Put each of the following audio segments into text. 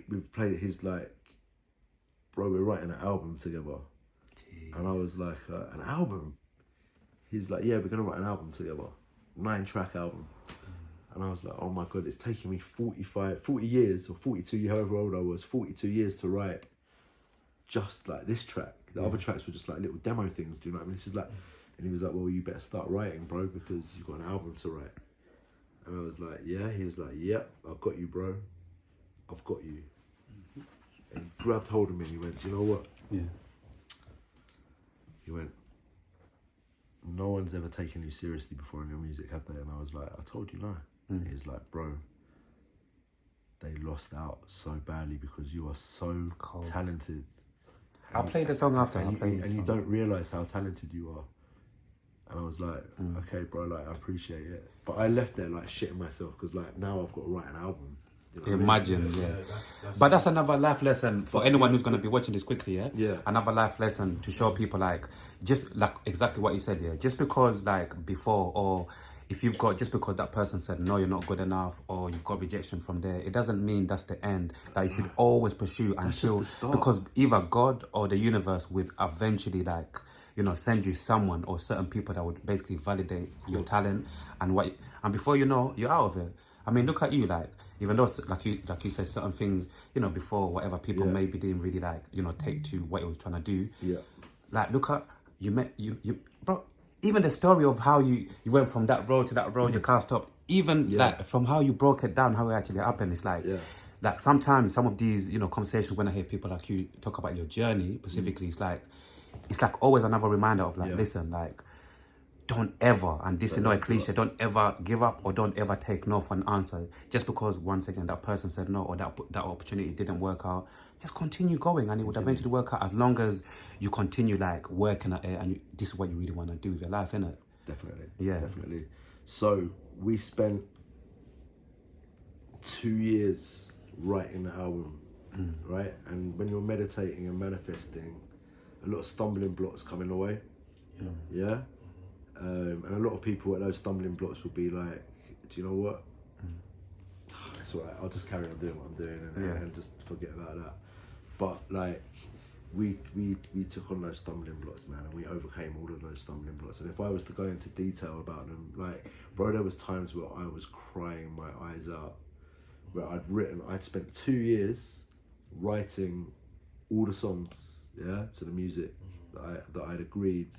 we played his like, bro, we're writing an album together. Jeez. And I was like, an album? He's like, yeah, we're gonna write an album together, 9-track album. And I was like, oh my God, it's taking me 40 years, or 42, however old I was, 42 years to write just like this track. The other tracks were just like little demo things, do you know what I mean? This is like, and he was like, well, you better start writing, bro, because you've got an album to write. And I was like, yeah. He was like, yep, I've got you, bro. I've got you. And he grabbed hold of me and he went, do you know what? Yeah. He went, no one's ever taken you seriously before in your music, have they? And I was like, I told you no. He's like, bro, they lost out so badly because you are so talented. I'll play the song after. And you don't realise how talented you are. And I was like, okay, bro, like, I appreciate it. But I left there like shitting myself because like now I've got to write an album. You know Imagine, yeah. But that's another life lesson for anyone who's going to be watching this quickly, yeah? Yeah. Another life lesson to show people like, just like exactly what you said, yeah? Just because like before, or if you've got, just because that person said, no, you're not good enough, or you've got rejection from there, it doesn't mean that's the end. That you should always pursue until, because either God or the universe will eventually like, you know, send you someone or certain people that would basically validate your talent and and before you know, you're out of it. I mean, look at you, like, even though, like you said, certain things, you know, before, whatever, people maybe didn't really, like, you know, take to what it was trying to do. Yeah. Like, look at, bro, even the story of how you went from that road to that road, your car stopped, even, like, from how you broke it down, how it actually happened, it's like, like, sometimes some of these, you know, conversations, when I hear people like you talk about your journey, specifically, it's like always another reminder of, like, listen, like, don't ever, and this is not a cliche, don't ever give up or don't ever take no for an answer. Just because, once again, that person said no or that opportunity didn't work out, just continue going and it would eventually work out, as long as you continue, like, working at it and this is what you really want to do with your life, innit? Definitely. Yeah. Definitely. So, we spent 2 years writing the album, right? And when you're meditating and manifesting, a lot of stumbling blocks come in the way. Yeah? And a lot of people at those stumbling blocks will be like, do you know what? It's all right, I'll just carry on doing what I'm doing and just forget about that. But like, we took on those stumbling blocks, man, and we overcame all of those stumbling blocks. And if I was to go into detail about them, like, bro, there was times where I was crying my eyes out, where I'd spent 2 years writing all the songs, to the music that I'd agreed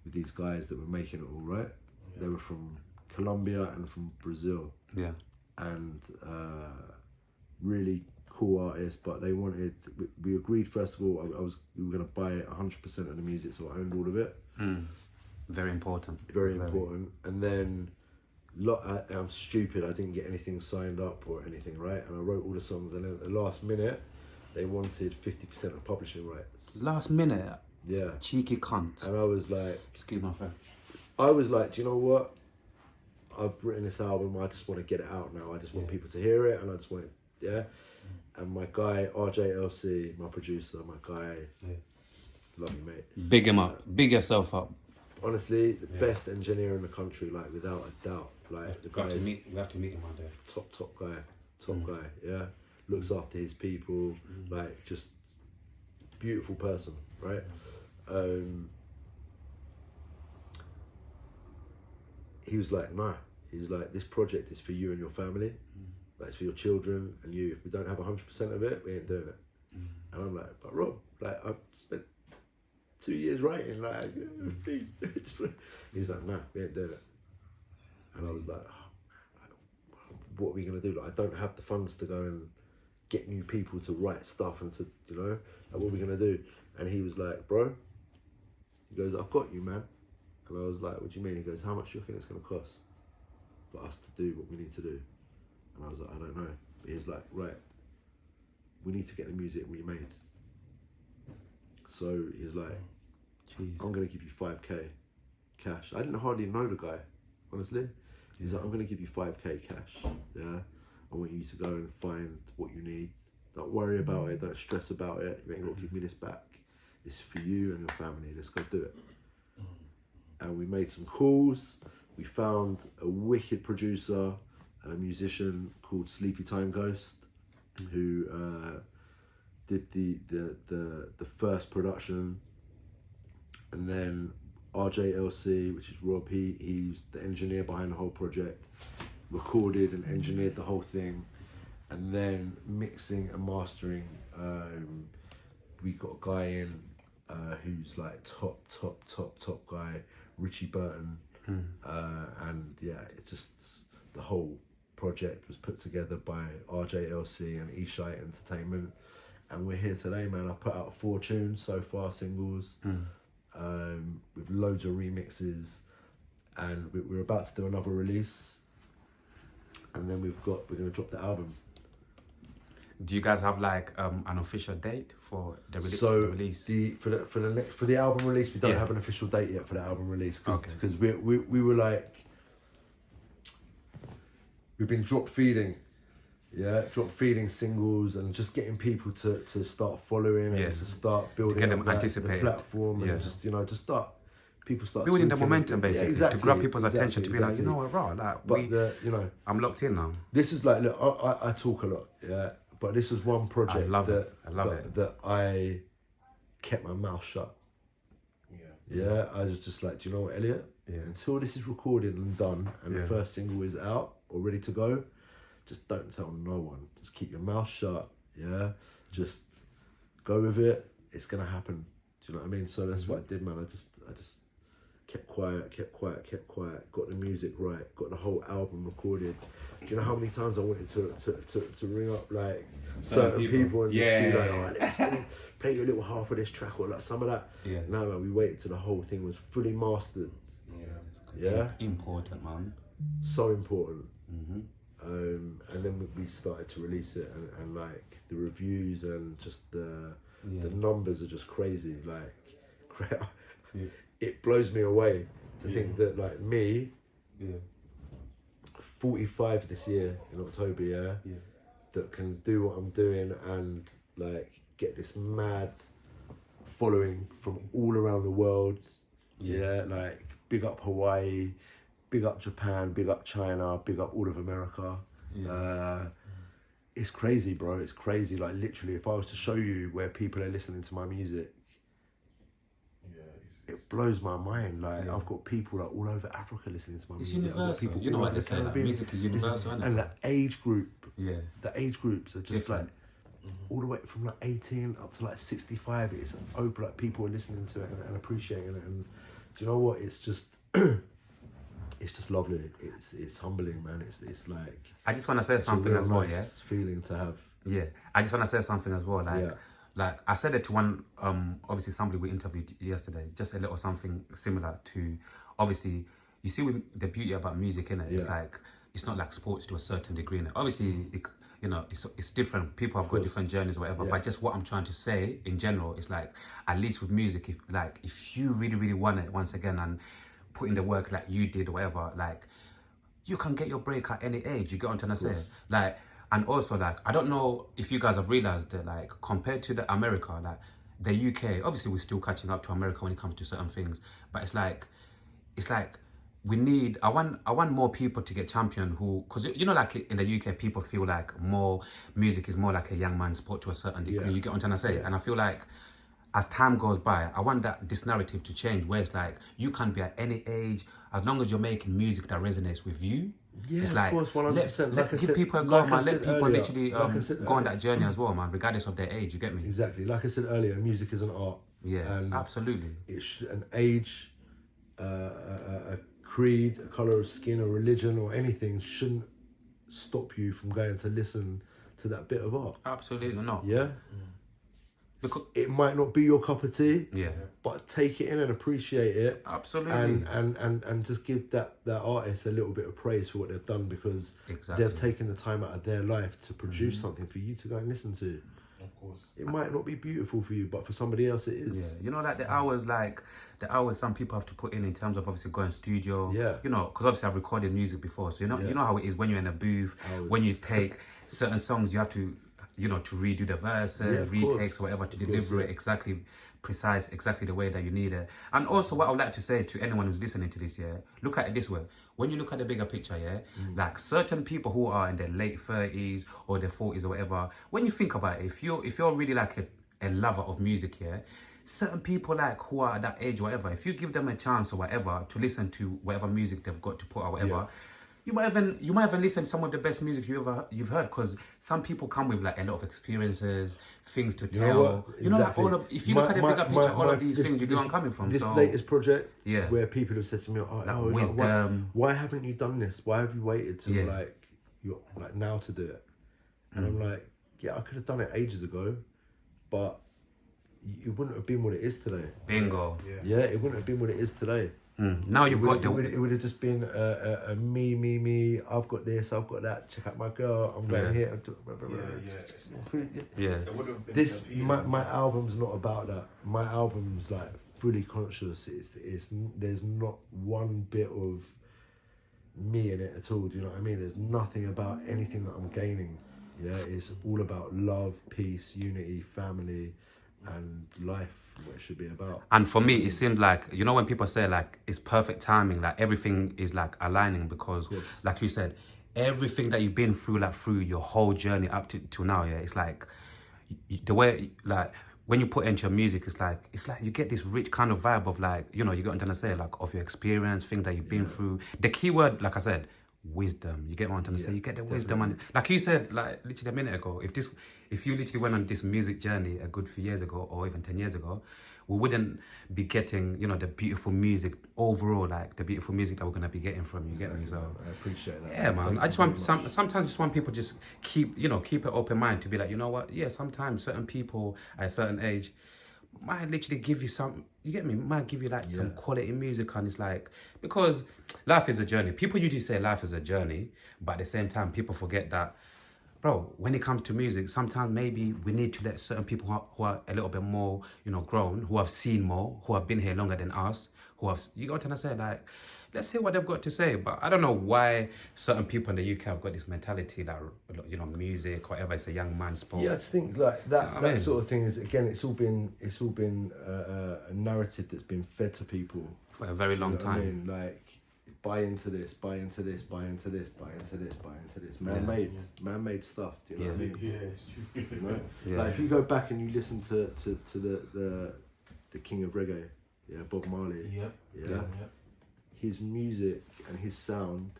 with these guys that were making it all, right? They were from Colombia and from Brazil. Yeah. And really cool artists, but they wanted, we agreed first of all, we were gonna buy 100% of the music, so I owned all of it. Very important. Very important. And then, I'm stupid, I didn't get anything signed up or anything, right? And I wrote all the songs, and then at the last minute, they wanted 50% of publishing rights. Last minute? Yeah. Cheeky cunt. And I was like... Excuse my friend. I was like, do you know what? I've written this album, I just want to get it out now. I just want people to hear it, and I just want it, And my guy, RJLC, my producer, my guy, love you, mate. Big him up. Big yourself up. Honestly, the best engineer in the country, like, without a doubt. Like, the guy. We have to meet him one day. Top guy, yeah. Looks after his people, like, just beautiful person, right? He was like, nah. He's like, this project is for you and your family. Like, it's for your children and you. If we don't have 100% of it, we ain't doing it. And I'm like, but Rob, like, I've spent 2 years writing, like, please. He's like, nah, we ain't doing it. And I was like, oh, man, what are we gonna do? Like, I don't have the funds to go and get new people to write stuff and to, you know, like, what are we gonna do? And he was like, bro, he goes, I've got you, man. And I was like, what do you mean? He goes, how much do you think it's gonna cost for us to do what we need to do? And I was like, I don't know. But he was like, right, we need to get the music remade. So he's like, I'm gonna give you 5k cash. I didn't hardly know the guy, honestly. He's like, I'm gonna give you 5k cash, yeah? I want you to go and find what you need. Don't worry about it, don't stress about it. You ain't got to give me this back. This is for you and your family, let's go do it. And we made some calls. We found a wicked producer, a musician called Sleepy Time Ghost. who did the first production, and then RJLC, which is Rob. He's the engineer behind the whole project, recorded and engineered the whole thing, and then mixing and mastering. We got a guy in who's like top guy, Richie Burton, and yeah, it's just the whole project was put together by RJLC and Ishite Entertainment, and we're here today, man. I put out 4 tunes so far, singles, with loads of remixes, and we're about to do another release, and then we're gonna drop the album. Do you guys have like an official date for the release? For the album release, we don't have an official date yet for the album release, because we were like, we've been drop feeding singles and just getting people to start following and to start building, get them the platform, and just start building the talking, momentum, basically, exactly, to grab people's attention, to be like, you know what, raw, like, I'm locked in now. This is like, look, I talk a lot, but this is one project that I kept my mouth shut. I was just like, do you know what, Elliot? Until this is recorded and done, and the first single is out or ready to go, just don't tell no one. Just keep your mouth shut. Just go with it. It's gonna happen. Do you know what I mean? So that's what I did, man. I just kept quiet. Got the music right. Got the whole album recorded. Do you know how many times I wanted to ring up like certain people and just be like, oh, let's play you a little half of this track or like some of that. No, man, we waited till the whole thing was fully mastered. Important, man. So important. And then we started to release it, and like the reviews and just the numbers are just crazy. Like, it blows me away to think that like me, 45 this year in October, that can do what I'm doing and like get this mad following from all around the world. Like big up Hawaii, big up Japan, big up China, big up all of America. It's crazy, bro. It's crazy. Like literally, if I was to show you where people are listening to my music, it blows my mind. Like I've got people like all over Africa listening to my music. It's universal. You know what they say, like, music is universal, isn't it? And the age groups are just different. Like all the way from like 18 up to like 65. It's open. Like people are listening to it and appreciating it. And do you know what? It's just it's just lovely. It's humbling, man. It's like, I just want to say something as well. Nice feeling to have. I just want to say something as well. Like I said it to one, obviously somebody we interviewed yesterday, just a little something similar to, obviously, you see with the beauty about music, innit? It's like, it's not like sports to a certain degree, innit? Obviously, it's different. People have got different journeys or whatever, but just what I'm trying to say in general is like, at least with music, if you really, really want it, once again, and put in the work like you did or whatever, like, you can get your break at any age. You get what I'm trying to say? Like, and also, like, I don't know if you guys have realised that, like, compared to the America, like, the UK, obviously we're still catching up to America when it comes to certain things, but it's like, we need, I want more people to get champion who, because, you know, like, in the UK, people feel like more music is more like a young man's sport to a certain degree. You get what I'm trying to say? And I feel like, as time goes by, I want this narrative to change, where it's like, you can be at any age, as long as you're making music that resonates with you. It's like, of course, 100%. Give people a go, man. Let people literally go on that journey as well, man, regardless of their age. You get me? Exactly. Like I said earlier, music is an art. And absolutely. It's an age, a creed, a colour of skin, a religion, or anything shouldn't stop you from going to listen to that bit of art. Absolutely not. Because it might not be your cup of tea, yeah, but take it in and appreciate it. Absolutely. And just give that artist a little bit of praise for what they've done, because they've taken the time out of their life to produce something for you to go and listen to. Of course. It might not be beautiful for you, but for somebody else it is. Yeah. You know, like the hours some people have to put in terms of obviously going studio. Yeah. You know, because obviously I've recorded music before, so you know how it is when you're in a booth, when you take certain songs, you have to you know, to redo the verses, retakes or whatever, to deliver it exactly precise, exactly the way that you need it. And also what I would like to say to anyone who's listening to this, look at it this way. When you look at the bigger picture, like certain people who are in their late 30s or their 40s or whatever, when you think about it, if you're really like a lover of music, certain people like who are at that age or whatever, if you give them a chance or whatever to listen to whatever music they've got to put out, whatever, you might even listen to some of the best music you've heard, because some people come with like a lot of experiences, things to tell. You know, like all of, if you look at the bigger picture, all of these things, you know where I'm coming from. This latest project, yeah, where people have said to me, "Oh, wisdom. Why haven't you done this? Why have you waited till you're like now to do it?" And I'm like, "Yeah, I could have done it ages ago, but it wouldn't have been what it is today." Bingo. Yeah, it wouldn't have been what it is today. Now you've got it would have just been a me. I've got this, I've got that. Check out my girl. I'm going here. Yeah. This my album's not about that. My album's like fully conscious. It's there's not one bit of me in it at all. Do you know what I mean? There's nothing about anything that I'm gaining. Yeah, it's all about love, peace, unity, family, and life, what it should be about. And for me, it seemed like, you know, when people say like it's perfect timing, like everything is like aligning, because like you said, everything that you've been through, like through your whole journey up to now, it's like the way, like when you put into your music, it's like you get this rich kind of vibe of like, you know, you got what I'm trying to say, like of your experience, things that you've been through. The key word, like I said, wisdom. You get what I'm trying to say? You get the wisdom. And like you said, like literally a minute ago, if you literally went on this music journey a good few years ago, or even 10 years ago, we wouldn't be getting, you know, the beautiful music overall, like the beautiful music that we're gonna be getting from you. Get me? So I appreciate that. Yeah, man. I just want sometimes I just want people just keep it open mind to be like, you know what? Yeah, sometimes certain people at a certain age might literally give you some, you get me, might give you like some quality music, and it's like, because life is a journey. People usually say life is a journey, but at the same time people forget that, bro, when it comes to music, sometimes maybe we need to let certain people who are a little bit more, you know, grown, who have seen more, who have been here longer than us, who have, you know what I'm trying to say, like, let's hear what they've got to say. But I don't know why certain people in the UK have got this mentality that, you know, music, whatever, it's a young man's sport. Yeah, I just think like that, You know that sort of thing is, again, it's all been a narrative that's been fed to people for a very long time. I mean, like, buy into this, buy into this, buy into this, buy into this, buy into this. Man-made stuff. Do you know what I mean? Yeah, it's true. You know? Like if you go back and you listen to the king of reggae, Bob Marley. His music and his sound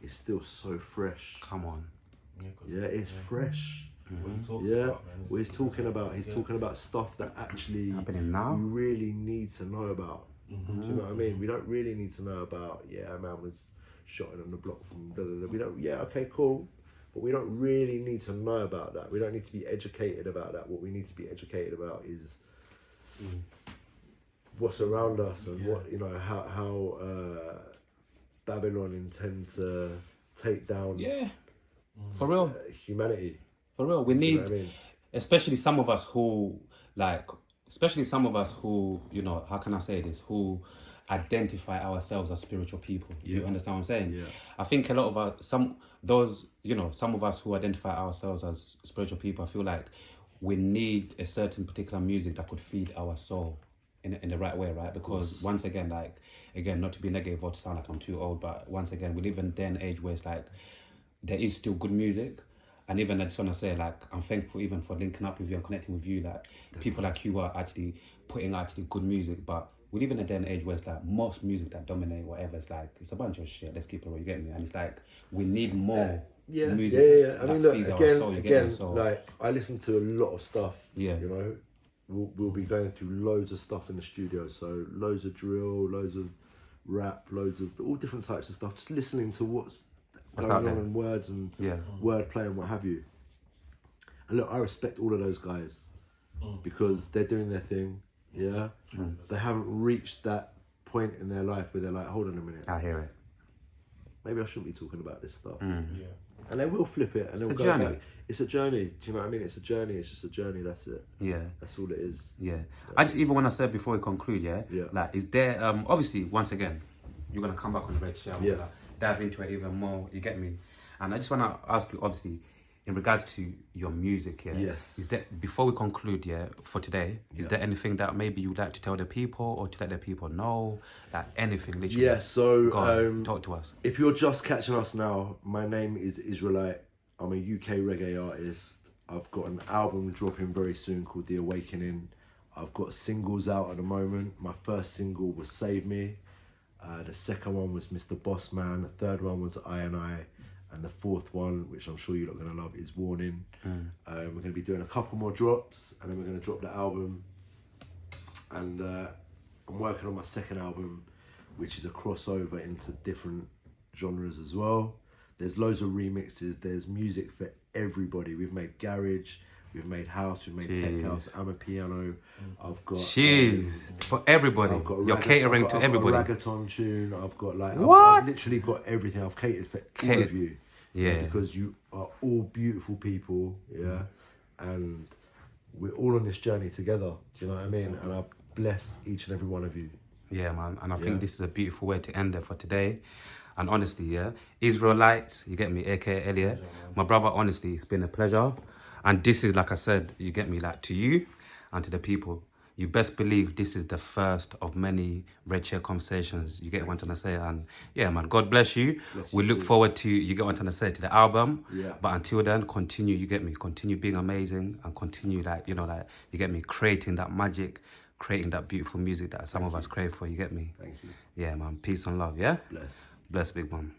is still so fresh. Come on. It's fresh. What he talks about, man. What he's talking about stuff that actually happening now. You really need to know about. Do you know what I mean? We don't really need to know about, a man was shot on the block from blah, blah, blah. We don't, okay, cool. But we don't really need to know about that. We don't need to be educated about that. What we need to be educated about is what's around us and what, you know, how Babylon intend to take down for real humanity. For real. We need, you know what I mean? especially some of us who, you know, how can I say this, who identify ourselves as spiritual people. You understand what I'm saying? Yeah. I think a lot of us, some of us who identify ourselves as spiritual people, I feel like we need a certain particular music that could feed our soul in the right way, right? Because once again, like, not to be negative or to sound like I'm too old, but once again, we live in a day and age where it's like, there is still good music. And even I just want to say, like, I'm thankful even for linking up with you and connecting with you, like, people like you are actually putting actually good music. But we live in a day and age where it's like most music that dominate, whatever, it's like, it's a bunch of shit, let's keep it real, you get me? And it's like, we need more music. I mean, look, again, like, I listen to a lot of stuff, you know? We'll be going through loads of stuff in the studio, so loads of drill, loads of rap, loads of all different types of stuff, just listening to what's going on in words and wordplay and what have you. And look, I respect all of those guys because they're doing their thing, They haven't reached that point in their life where they're like, hold on a minute. I hear it. Maybe I shouldn't be talking about this stuff. And they will flip it and they'll go journey. back. It's a journey. Do you know what I mean? It's a journey. It's just a journey. That's it. Yeah. That's all it is. Yeah. I just even want to say before we conclude, like, is there, obviously, once again, you're going to come back on the Red Shell. Dive into it even more. You get me? And I just want to ask you, obviously, in regards to your music, yeah. Yes. Is there, before we conclude, yeah, for today, is there anything that maybe you'd like to tell the people or to let the people know? Like anything, literally. Yeah, so Go on, talk to us. if you're just catching us now, my name is Israelite. I'm a UK reggae artist. I've got an album dropping very soon called The Awakening. I've got singles out at the moment. My first single was Save Me. The second one was Mr. Bossman. The third one was I and I. And the fourth one, which I'm sure you're not going to love, is Warning. We're going to be doing a couple more drops, and then we're going to drop the album. And I'm working on my second album, which is a crossover into different genres as well. There's loads of remixes. There's music for everybody. We've made garage, we've made house, we've made tech house, amapiano. I've got for everybody. I've got You're catering to everybody. I've got a reggaeton tune. I've got like What? I've literally got everything. I've catered for all of you. Yeah. Because you are all beautiful people. Yeah. And we're all on this journey together. Do you know what I mean? And I bless each and every one of you. Yeah, man. And I think this is a beautiful way to end it for today. And honestly, yeah, Israelites, you get me, aKa Elliot. My brother, honestly, it's been a pleasure. And this is, like I said, you get me, like to you and to the people. You best believe this is the first of many Red Chair conversations. You get what I'm trying to say? And yeah, man, God bless you. We look forward to, you get what I'm trying to say, to the album. Yeah. But until then, continue, you get me, continue being amazing and continue like, you know, like, you get me, creating that magic, creating that beautiful music that some of us crave for, you get me? Thank you. Yeah, man, peace and love, yeah? Bless. Bless, big man.